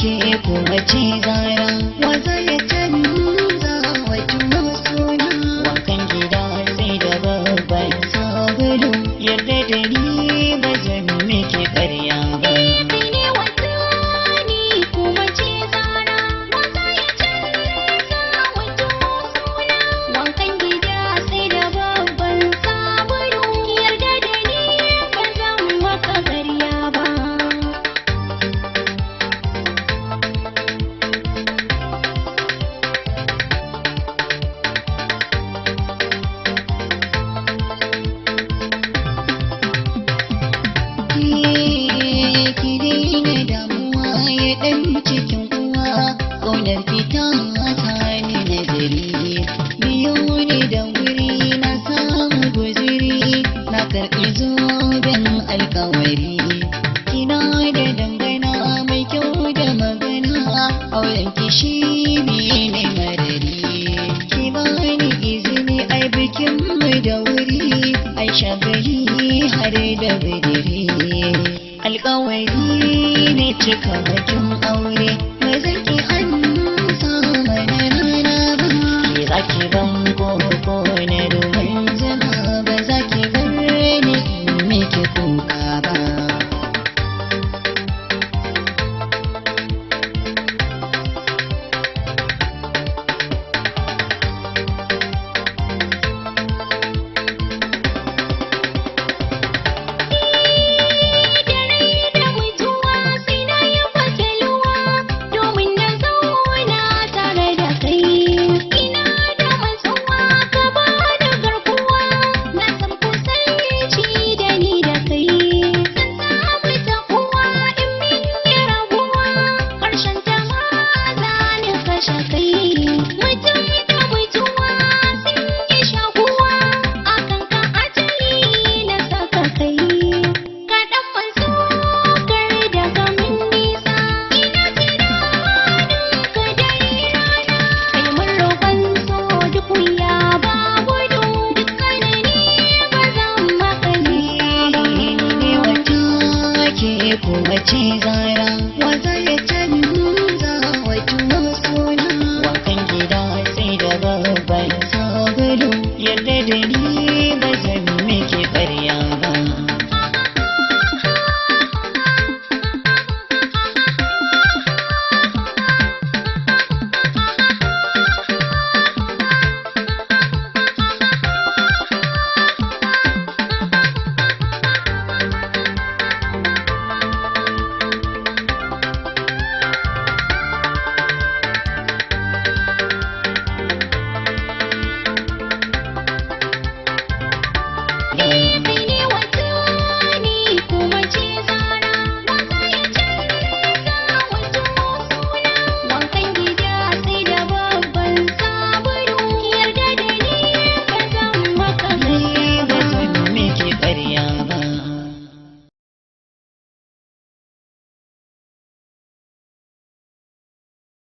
ce kuma ce zara wata ya canza wa juna suna wankan gida sai da babban sabulu yarda da ni ba zan miki ƙarya ba. Ƙaunar fita tsani nazari biyo ne da wuri na samu guziri na karɓi zoben alkawari kina da dangana mai kyau da magana auren kishi ne madari ki bani izini ai bikin mu da wuri ai shagali har da bidiri alkawari ne cika bakin aure